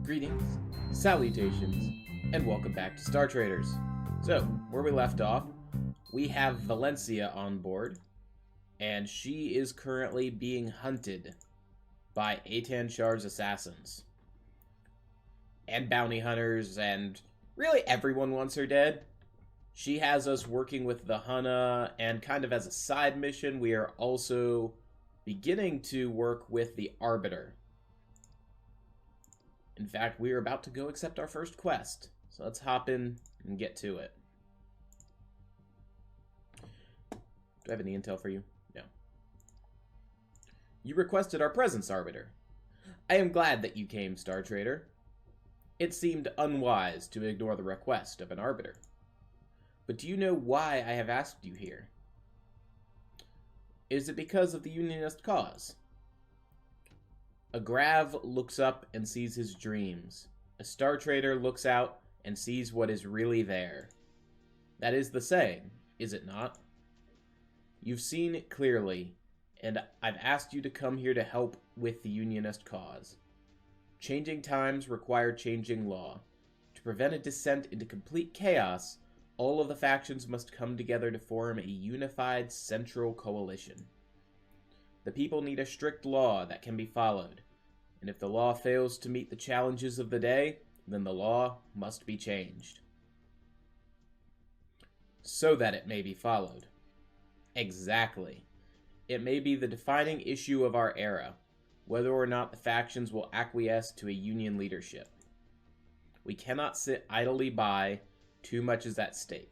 Greetings, salutations, and welcome back to Star Traders. So, where we left off, we have Valencia on board, and she is currently being hunted by Atan Shar's assassins. And bounty hunters, and really everyone wants her dead. She has us working with the Hunna, and kind of as a side mission, we are also beginning to work with the Arbiter. In fact, we are about to go accept our first quest. So let's hop in and get to it. Do I have any intel for you? No. You requested our presence, Arbiter. I am glad that you came, Star Trader. It seemed unwise to ignore the request of an Arbiter. But do you know why I have asked you here? Is it because of the Unionist cause? A Grav looks up and sees his dreams. A Star Trader looks out and sees what is really there. That is the saying, is it not? You've seen it clearly, and I've asked you to come here to help with the Unionist cause. Changing times require changing law. To prevent a descent into complete chaos, all of the factions must come together to form a unified central coalition. The people need a strict law that can be followed, and if the law fails to meet the challenges of the day, then the law must be changed. So that it may be followed. Exactly. It may be the defining issue of our era, whether or not the factions will acquiesce to a union leadership. We cannot sit idly by, too much is at stake.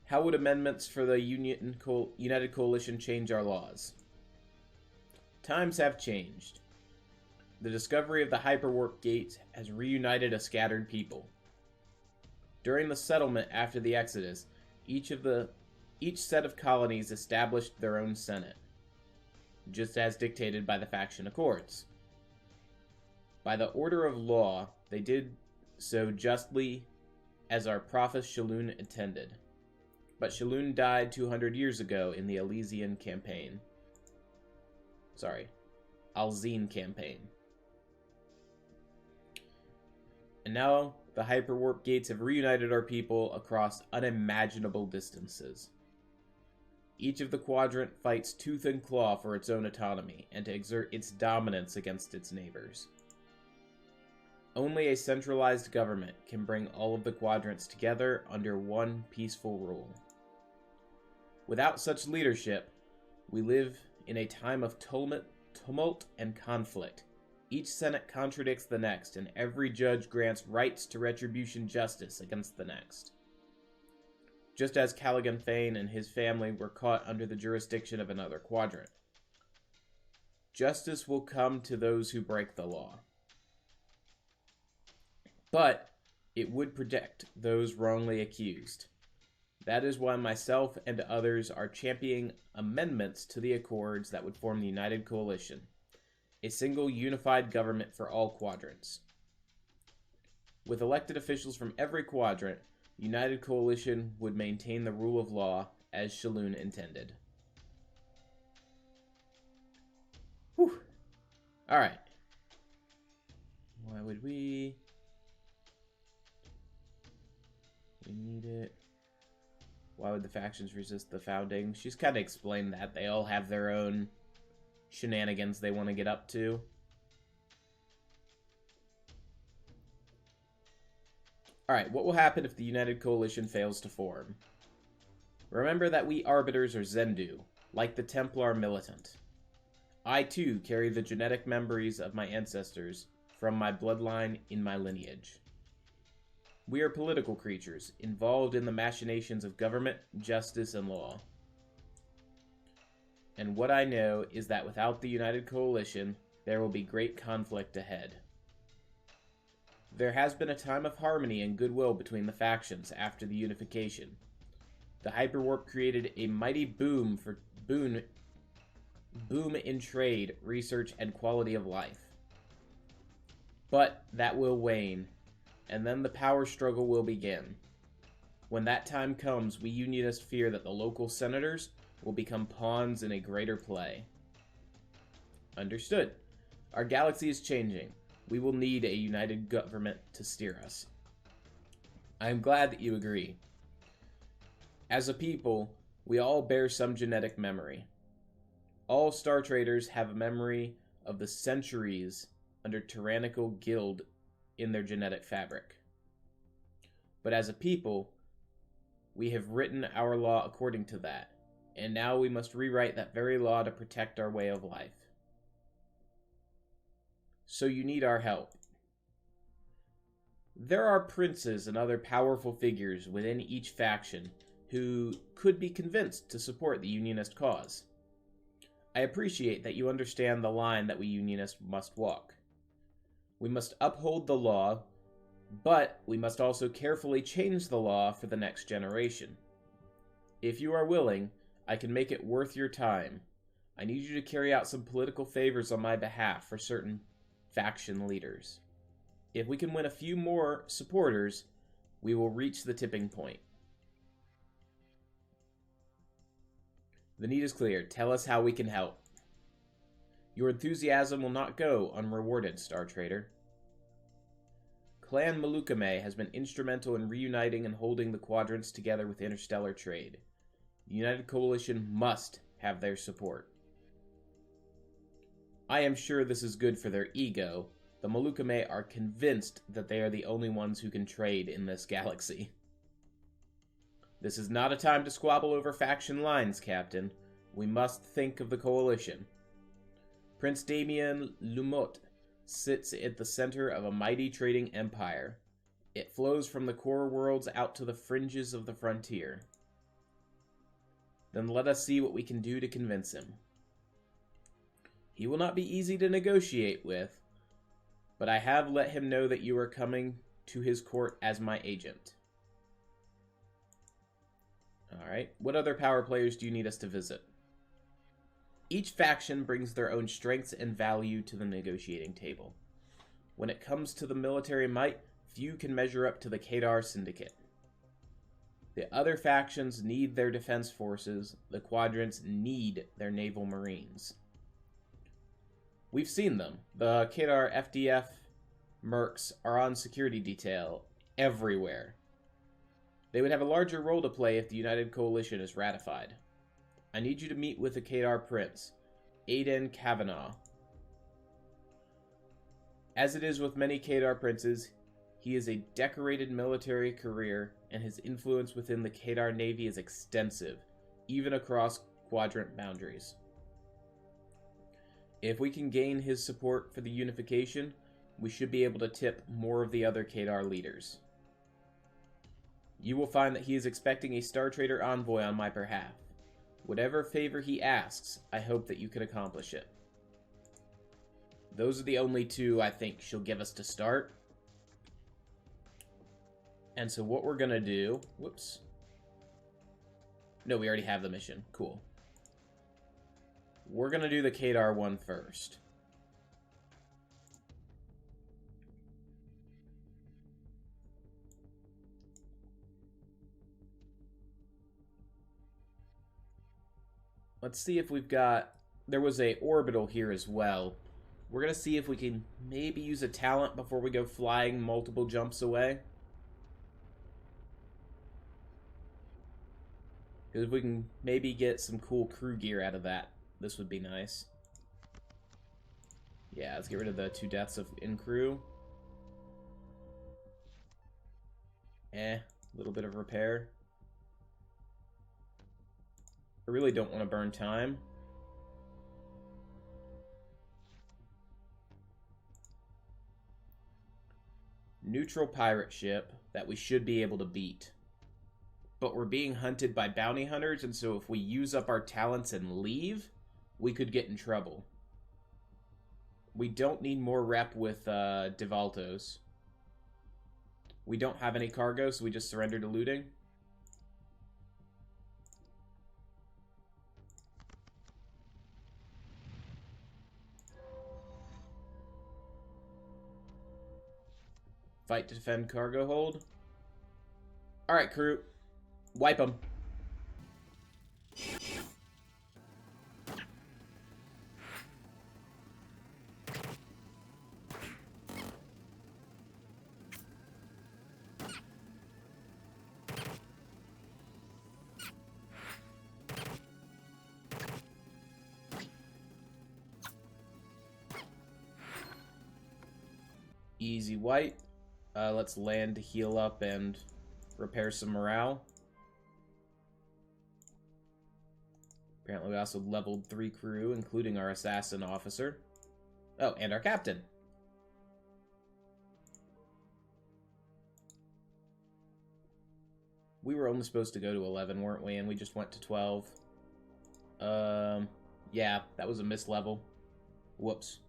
How would amendments for the United Coalition change our laws? Times have changed. The discovery of the Hyperwarp Gate has reunited a scattered people. During the settlement after the Exodus, each set of colonies established their own senate, just as dictated by the faction accords. By the order of law, they did so justly as our prophet Shalun intended. But Shalun died 200 years ago in the Alzine campaign. And now, the Hyperwarp Gates have reunited our people across unimaginable distances. Each of the quadrant fights tooth and claw for its own autonomy, and to exert its dominance against its neighbors. Only a centralized government can bring all of the quadrants together under one peaceful rule. Without such leadership, we live in a time of tumult and conflict. Each senate contradicts the next, and every judge grants rights to retribution justice against the next. Just as Callaghan Thane and his family were caught under the jurisdiction of another quadrant. Justice will come to those who break the law. But it would protect those wrongly accused. That is why myself and others are championing amendments to the Accords that would form the United Coalition, a single unified government for all quadrants. With elected officials from every quadrant, the United Coalition would maintain the rule of law as Shalun intended. Whew. Alright. Why would we... We need it. Why would the factions resist the founding? She's kind of explained that. They all have their own shenanigans they want to get up to. Alright, what will happen if the United Coalition fails to form? Remember that we Arbiters are Zendu, like the Templar militant. I too carry the genetic memories of my ancestors from my bloodline in my lineage. We are political creatures, involved in the machinations of government, justice, and law. And what I know is that without the United Coalition, there will be great conflict ahead. There has been a time of harmony and goodwill between the factions after the unification. The Hyperwarp created a mighty boom in trade, research, and quality of life. But that will wane, and then the power struggle will begin. When that time comes, we Unionists fear that the local senators will become pawns in a greater play. Understood. Our galaxy is changing. We will need a united government to steer us. I am glad that you agree. As a people, we all bear some genetic memory. All Star Traders have a memory of the centuries under tyrannical guild in their genetic fabric. But as a people, we have written our law according to that, and now we must rewrite that very law to protect our way of life. So you need our help. There are princes and other powerful figures within each faction who could be convinced to support the Unionist cause. I appreciate that you understand the line that we Unionists must walk. We must uphold the law, but we must also carefully change the law for the next generation. If you are willing, I can make it worth your time. I need you to carry out some political favors on my behalf for certain faction leaders. If we can win a few more supporters, we will reach the tipping point. The need is clear. Tell us how we can help. Your enthusiasm will not go unrewarded, Star Trader. Clan Malukame has been instrumental in reuniting and holding the quadrants together with interstellar trade. The United Coalition must have their support. I am sure this is good for their ego. The Malukame are convinced that they are the only ones who can trade in this galaxy. This is not a time to squabble over faction lines, Captain. We must think of the coalition. Prince Damien Lumot sits at the center of a mighty trading empire. It flows from the core worlds out to the fringes of the frontier. Then let us see what we can do to convince him. He will not be easy to negotiate with, but I have let him know that you are coming to his court as my agent. Alright, what other power players do you need us to visit? Each faction brings their own strengths and value to the negotiating table. When it comes to the military might, few can measure up to the Kadar Syndicate. The other factions need their defense forces, the quadrants need their naval marines. We've seen them. The Kadar FDF mercs are on security detail everywhere. They would have a larger role to play if the United Coalition is ratified. I need you to meet with the Kadar Prince, Aiden Kavanaugh. As it is with many Kadar princes, he is a decorated military career, and his influence within the Kadar Navy is extensive, even across quadrant boundaries. If we can gain his support for the unification, we should be able to tip more of the other Kadar leaders. You will find that he is expecting a Star Trader envoy on my behalf. Whatever favor he asks, I hope that you can accomplish it. Those are the only two I think she'll give us to start. And so what we're going to do... Whoops. No, we already have the mission. Cool. We're going to do the Kadar one first. Let's see if we've got... There was a orbital here as well. We're going to see if we can maybe use a talent before we go flying multiple jumps away. Because if we can maybe get some cool crew gear out of that, this would be nice. Yeah, let's get rid of the 2 deaths in crew. A little bit of repair. I really don't want to burn time. Neutral pirate ship that we should be able to beat. But we're being hunted by bounty hunters, and so if we use up our talents and leave, we could get in trouble. We don't need more rep with Devaltos. We don't have any cargo, so we just surrender to looting. Fight to defend cargo hold. Alright, crew. Wipe them. Easy wipe. Let's land to heal up and repair some morale. Apparently we also leveled 3 crew, including our assassin officer. Oh, and our captain. We were only supposed to go to 11, weren't we? And we just went to 12. Yeah, that was a mislevel. Whoops.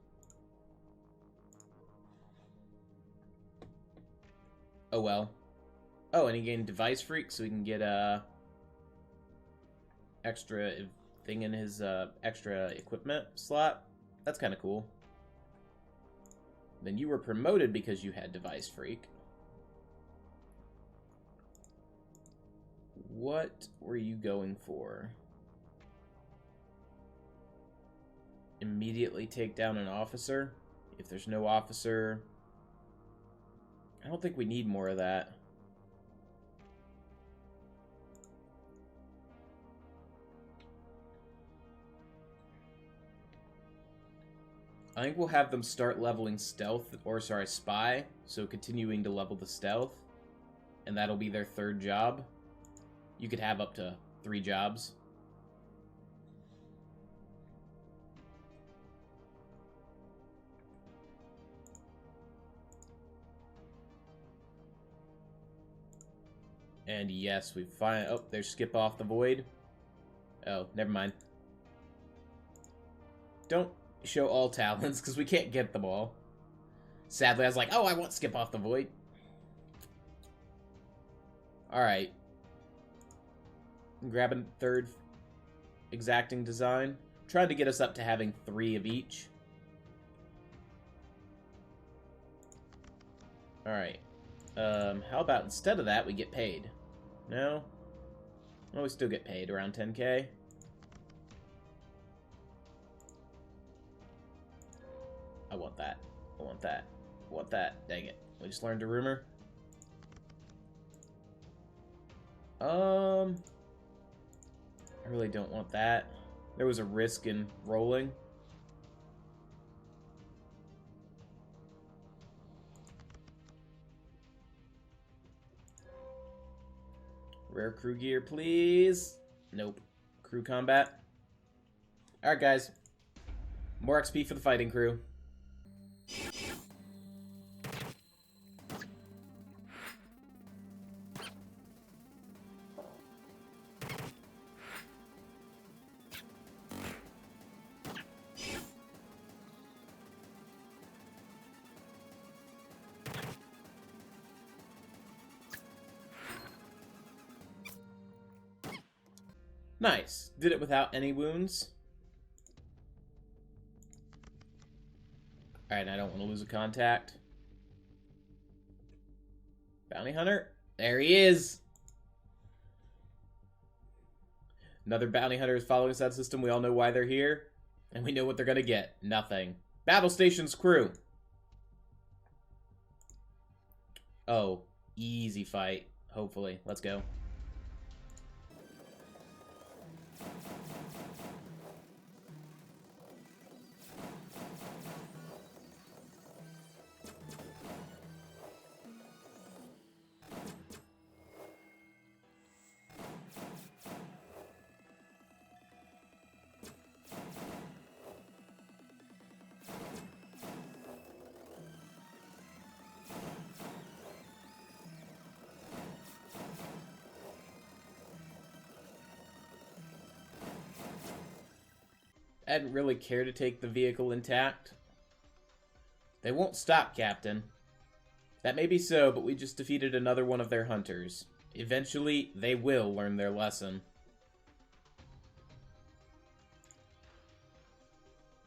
Oh well. Oh, and he gained Device Freak, so we can get extra thing in his extra equipment slot. That's kind of cool. Then you were promoted because you had Device Freak. What were you going for? Immediately take down an officer? If there's no officer... I don't think we need more of that. I think we'll have them start leveling stealth, or sorry, spy, so continuing to level the stealth, and that'll be their 3rd job. You could have up to 3 jobs. And yes, we find... Oh, there's Skip Off the Void. Oh, never mind. Don't show all talents, because we can't get them all. Sadly, I was like, oh, I want Skip Off the Void. Alright. Grabbing 3rd exacting design. Trying to get us up to having 3 of each. Alright. How about instead of that, we get paid? No? Oh, we still get paid around 10k. I want that. I want that. I want that. Dang it. We just learned a rumor. I really don't want that. There was a risk in rolling. Rare crew gear, please. Nope. Crew combat. Alright, guys. More XP for the fighting crew. Nice. Did it without any wounds. Alright, I don't want to lose a contact. Bounty Hunter? There he is! Another Bounty Hunter is following us out of the system. We all know why they're here. And we know what they're gonna get. Nothing. Battle Station's crew. Oh, easy fight. Hopefully. Let's go. I didn't really care to take the vehicle intact. They won't stop, Captain. That may be so, but we just defeated another one of their hunters. Eventually, they will learn their lesson.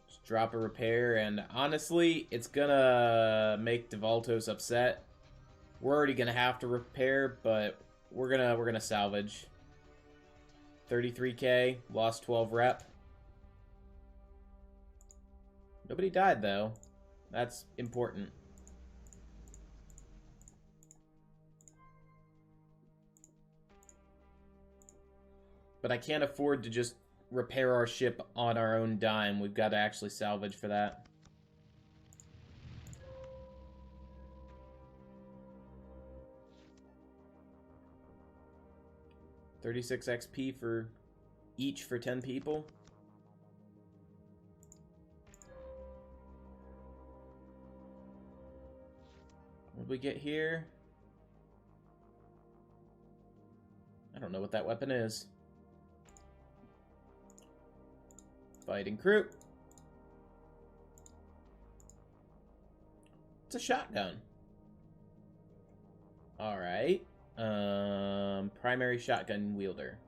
Just drop a repair, and honestly, it's gonna make Devaltos upset. We're already gonna have to repair, but we're gonna salvage. 33k, lost 12 rep. Nobody died, though. That's important. But I can't afford to just repair our ship on our own dime. We've got to actually salvage for that. 36 XP for each for 10 people. What did we get here? I don't know what that weapon is. Fighting crew. It's a shotgun. Alright. Primary shotgun wielder.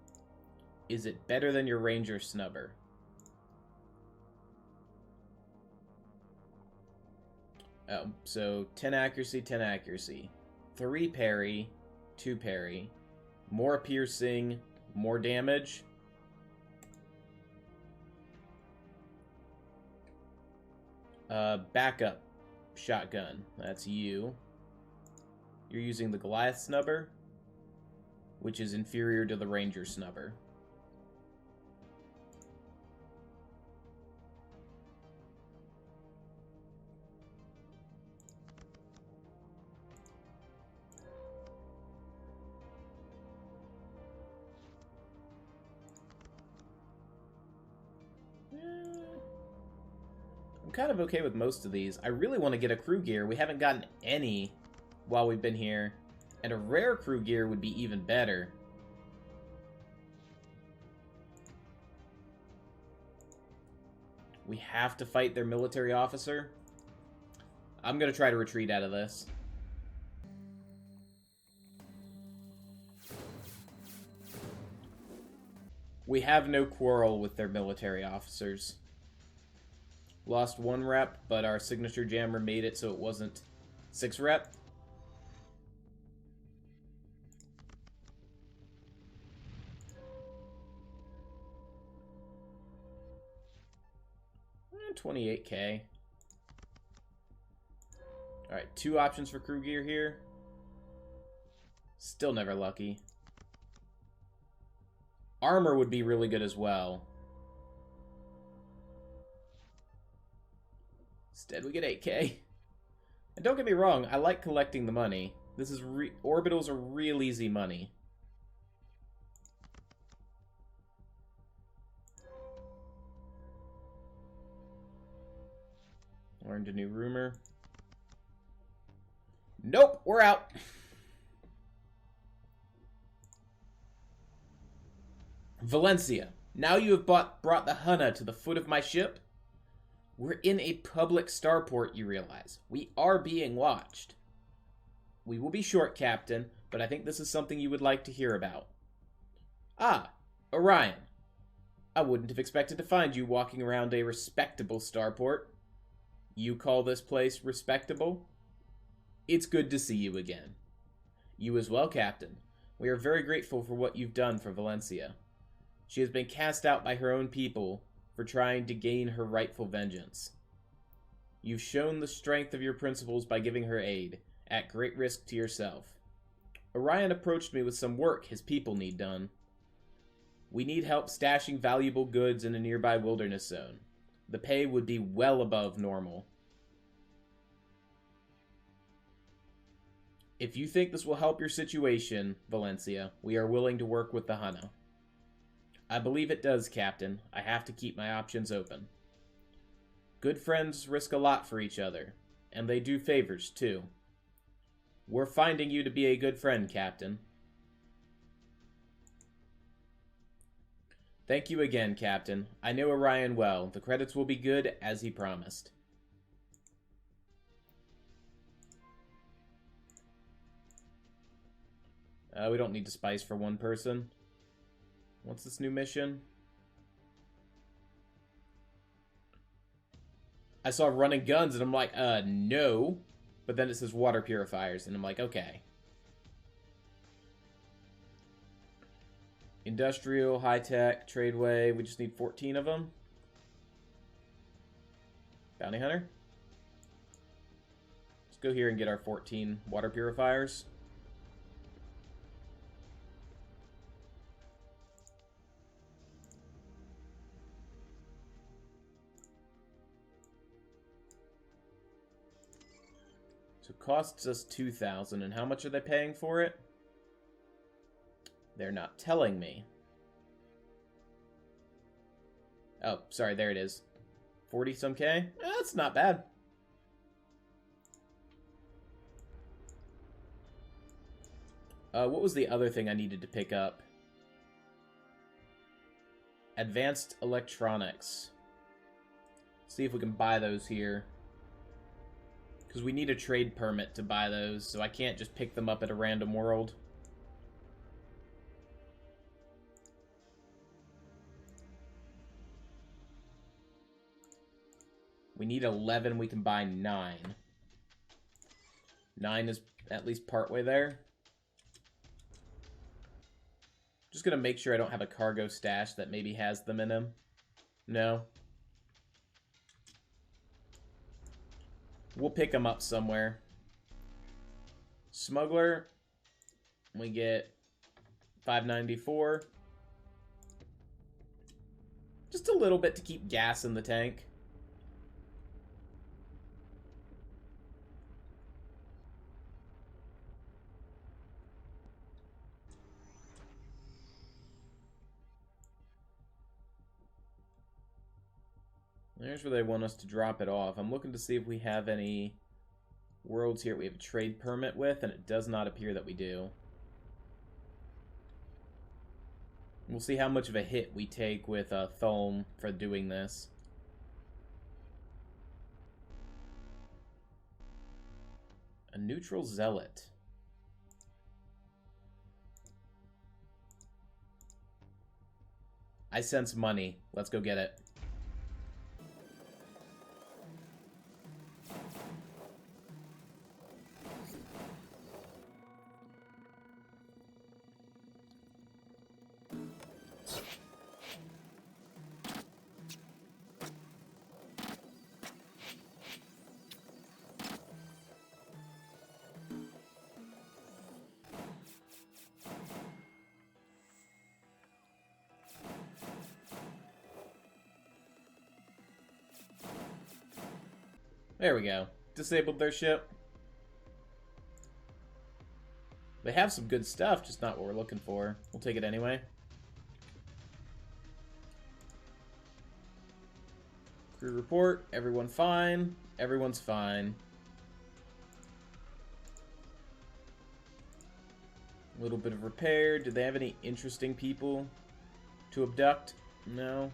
Is it better than your ranger snubber? Oh, so 10 accuracy, 10 accuracy. 3 parry, 2 parry. More piercing, more damage. Backup shotgun. That's you. You're using the Goliath snubber, which is inferior to the Ranger snubber. I'm kind of okay with most of these. I really want to get a crew gear. We haven't gotten any while we've been here. And a rare crew gear would be even better. We have to fight their military officer. I'm going to try to retreat out of this. We have no quarrel with their military officers. Lost 1 rep, but our signature jammer made it so it wasn't 6 rep. And 28k. Alright, 2 options for crew gear here. Still never lucky. Armor would be really good as well. Instead, we get 8k. And don't get me wrong, I like collecting the money. This is orbitals are real easy money. Learned a new rumor. Nope, we're out. Valencia, now you have brought the Hunna to the foot of my ship. We're in a public starport, you realize. We are being watched. We will be short, Captain, but I think this is something you would like to hear about. Ah, Orion. I wouldn't have expected to find you walking around a respectable starport. You call this place respectable? It's good to see you again. You as well, Captain. We are very grateful for what you've done for Valencia. She has been cast out by her own people for trying to gain her rightful vengeance. You've shown the strength of your principles by giving her aid, at great risk to yourself. Orion approached me with some work his people need done. We need help stashing valuable goods in a nearby wilderness zone. The pay would be well above normal. If you think this will help your situation, Valencia, we are willing to work with the Hunna. I believe it does, Captain. I have to keep my options open. Good friends risk a lot for each other, and they do favors, too. We're finding you to be a good friend, Captain. Thank you again, Captain. I know Orion well. The credits will be good, as he promised. We don't need to spice for one person. What's this new mission? I saw running guns and I'm like, no. But then it says water purifiers and I'm like, okay. Industrial, high-tech, tradeway. We just need 14 of them. Bounty hunter. Let's go here and get our 14 water purifiers. So it costs us 2,000, and how much are they paying for it? They're not telling me. Oh, sorry, there it is. 40-some K? That's not bad. What was the other thing I needed to pick up? Advanced electronics. See if we can buy those here. Because we need a trade permit to buy those, so I can't just pick them up at a random world. We need 11, we can buy 9. 9 is at least partway there. Just gonna make sure I don't have a cargo stash that maybe has them in him. No. We'll pick them up somewhere. Smuggler. We get 594. Just a little bit to keep gas in the tank. There's where they want us to drop it off. I'm looking to see if we have any worlds here we have a trade permit with, and it does not appear that we do. We'll see how much of a hit we take with Thulm for doing this. A neutral zealot. I sense money. Let's go get it. There we go. Disabled their ship. They have some good stuff, just not what we're looking for. We'll take it anyway. Crew report. Everyone fine. Everyone's fine. A little bit of repair. Do they have any interesting people to abduct? No.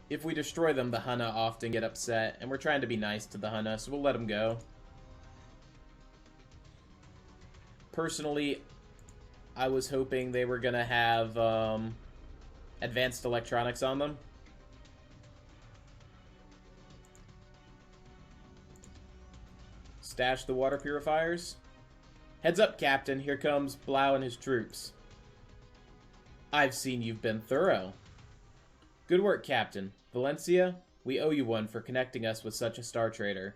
If we destroy them, the Hunna often get upset, and we're trying to be nice to the Hunna, so we'll let them go. Personally, I was hoping they were going to have advanced electronics on them. Stash the water purifiers. Heads up, Captain. Here comes Blau and his troops. I've seen you've been thorough. Good work, Captain. Valencia, we owe you one for connecting us with such a star trader.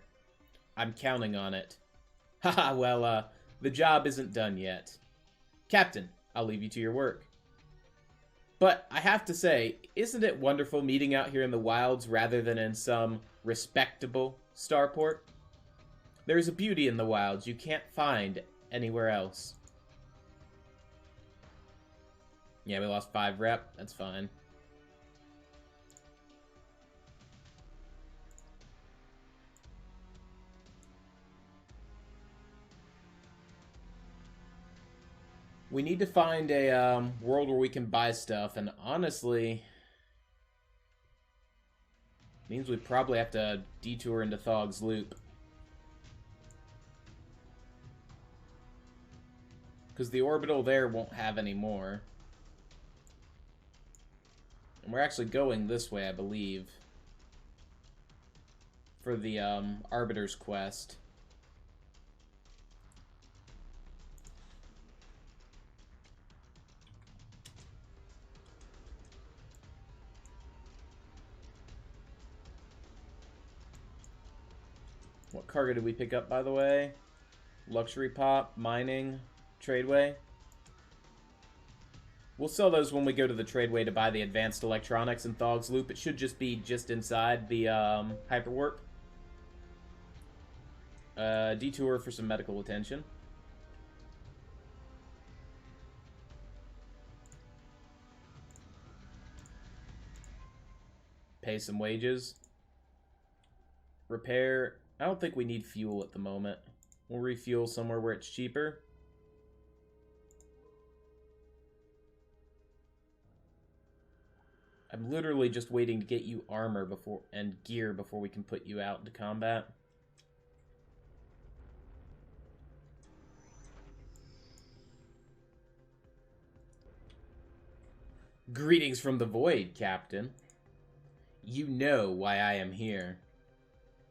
I'm counting on it. Haha, well, the job isn't done yet. Captain, I'll leave you to your work. But I have to say, isn't it wonderful meeting out here in the wilds rather than in some respectable starport? There's a beauty in the wilds you can't find anywhere else. Yeah, we lost 5 rep. That's fine. We need to find a world where we can buy stuff, and honestly, means we probably have to detour into Thog's Loop. Because the orbital there won't have any more. And we're actually going this way, I believe. For the Arbiter's quest. What cargo did we pick up, by the way? Luxury pop, mining, tradeway. We'll sell those when we go to the tradeway to buy the advanced electronics in Thog's Loop. It should just be just inside the hyperwarp. Detour for some medical attention. pay some wages. Repair. I don't think we need fuel at the moment. We'll refuel somewhere where it's cheaper. I'm literally just waiting to get you armor and gear before we can put you out into combat. Greetings from the void, Captain. You know why I am here.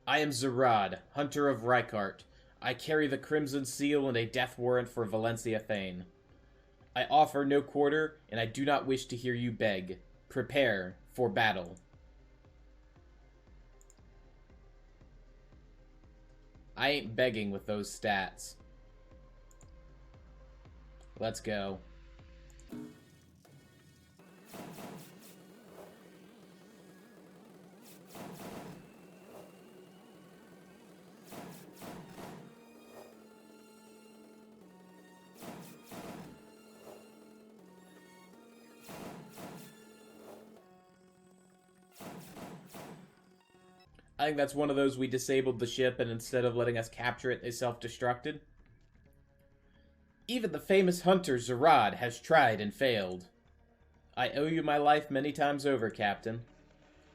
I am Zerad, Hunter of Rykart. I carry the Crimson Seal and a death warrant for Valencia Thane. I offer no quarter, and I do not wish to hear you beg. Prepare for battle. I ain't begging with those stats. Let's go. I think that's one of those we disabled the ship, and instead of letting us capture it, they self-destructed. Even the famous hunter Zerad has tried and failed. I owe you my life many times over, Captain.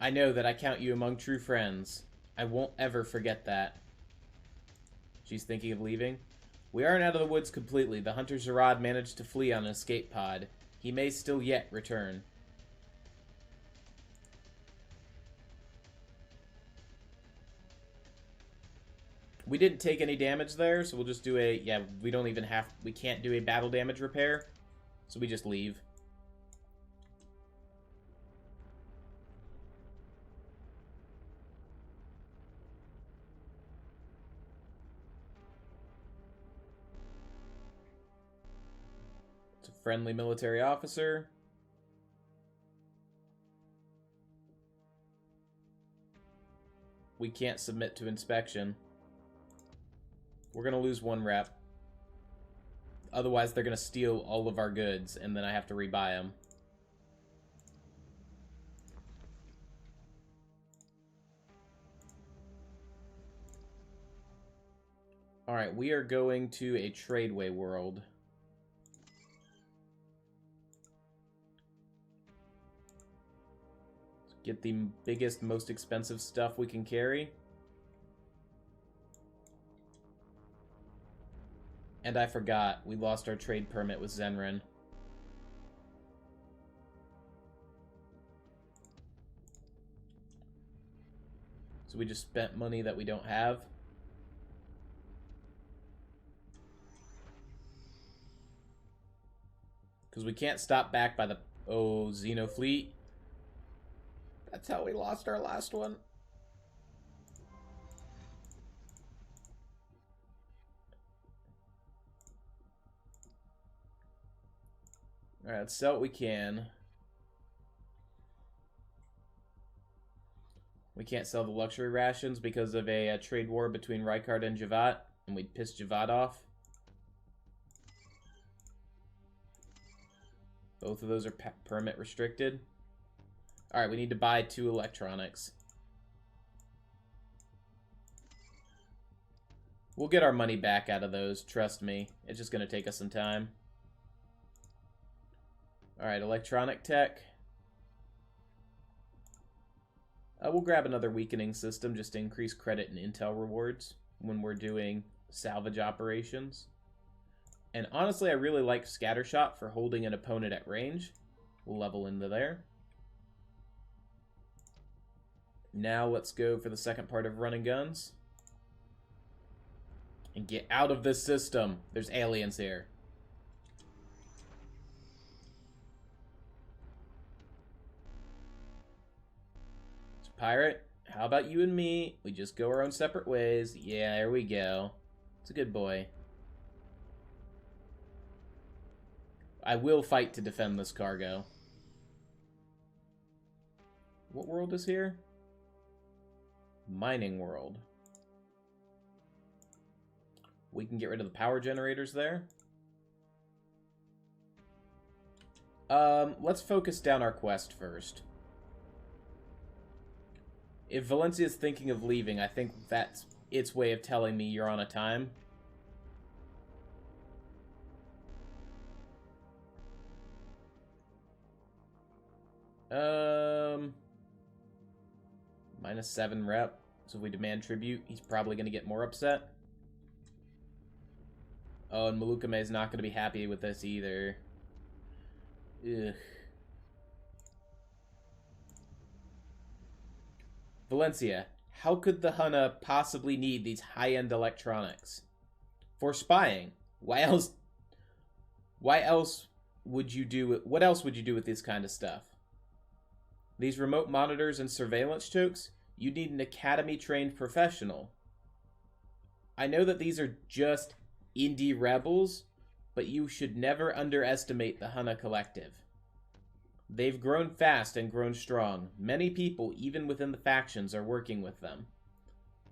I know that I count you among true friends. I won't ever forget that. She's thinking of leaving. We aren't out of the woods completely. The hunter Zerad managed to flee on an escape pod. He may still yet return. We didn't take any damage there, so we'll just do a... Yeah, we don't even have... We can't do a battle damage repair, so we just leave. It's a friendly military officer. We can't submit to inspection. We're going to lose one rep. Otherwise, they're going to steal all of our goods, and then I have to rebuy them. Alright, we are going to a tradeway world. Let's get the biggest, most expensive stuff we can carry. And I forgot, we lost our trade permit with Zenrin. So we just spent money that we don't have. Because we can't stop back by the... Oh, Xenofleet. That's how we lost our last one. Alright, let's sell what we can. We can't sell the luxury rations because of a trade war between Rykart and Javad, and we'd piss Javad off. Both of those are permit restricted. Alright, we need to buy 2 electronics. We'll get our money back out of those, trust me. It's just going to take us some time. Alright, electronic tech. We'll grab another weakening system just to increase credit and intel rewards when we're doing salvage operations. And honestly, I really like Scattershot for holding an opponent at range. We'll level into there. Now let's go for the second part of running guns. And get out of this system. There's aliens here. Pirate, how about you and me? We just go our own separate ways. Yeah, there we go. It's a good boy. I will fight to defend this cargo. What world is here? Mining world. We can get rid of the power generators there. Let's focus down our quest first. If Valencia's thinking of leaving, I think that's its way of telling me you're on a time. -7 rep. So if we demand tribute, he's probably going to get more upset. Oh, and Malukame is not going to be happy with this either. Ugh. Valencia, how could the Hunna possibly need these high-end electronics? For spying. Why else would you do it? What else would you do with this kind of stuff? These remote monitors and surveillance chokes? You need an academy-trained professional. I know that these are just indie rebels, but you should never underestimate the Hunna Collective. They've grown fast and grown strong. Many people, even within the factions, are working with them.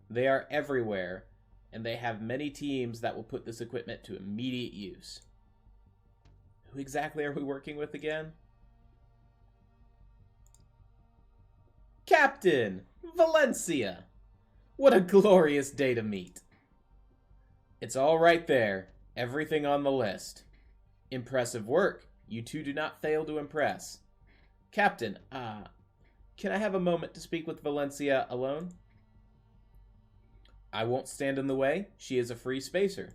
They are everywhere, and they have many teams that will put this equipment to immediate use. Who exactly are we working with again? Captain Valencia! What a glorious day to meet. It's all right there. Everything on the list. Impressive work. You two do not fail to impress. Captain, can I have a moment to speak with Valencia alone? I won't stand in the way. She is a free spacer.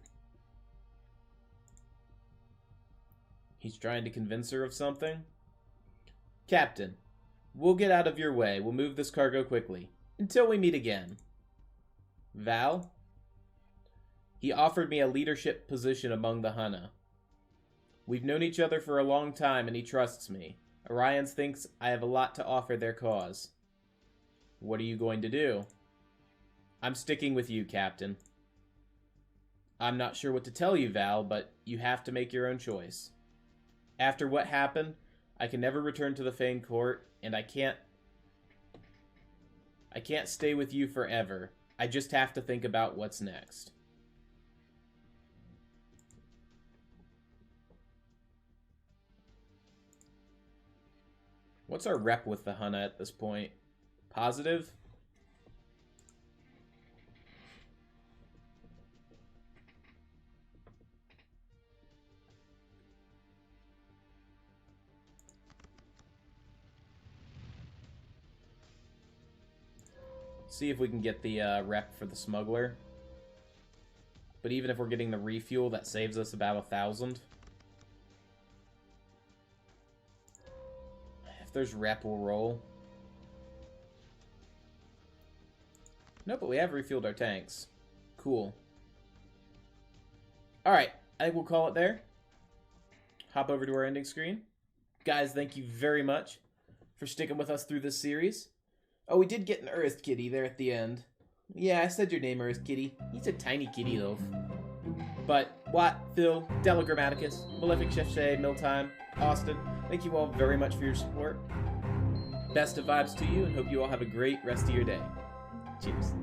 He's trying to convince her of something. Captain, we'll get out of your way. We'll move this cargo quickly. Until we meet again. Val? He offered me a leadership position among the Hunna. We've known each other for a long time, and he trusts me. Orions thinks I have a lot to offer their cause. What are you going to do? I'm sticking with you, Captain. I'm not sure what to tell you, Val, but you have to make your own choice. After what happened, I can never return to the Fane Court, and I can't stay with you forever. I just have to think about what's next. What's our rep with the Hunna at this point? Positive? See if we can get the rep for the smuggler. But even if we're getting the refuel, that saves us about 1,000. If there's rep, we'll roll. No, but we have refueled our tanks. Cool. Alright, I think we'll call it there. Hop over to our ending screen. Guys, thank you very much for sticking with us through this series. Oh, we did get an Earth Kitty there at the end. Yeah, I said your name, Earth Kitty. He's a tiny kitty, though. But Watt, Phil, Delagrammaticus, Malefic Chef Shay, Miltime, Austin, thank you all very much for your support. Best of vibes to you, and hope you all have a great rest of your day. Cheers.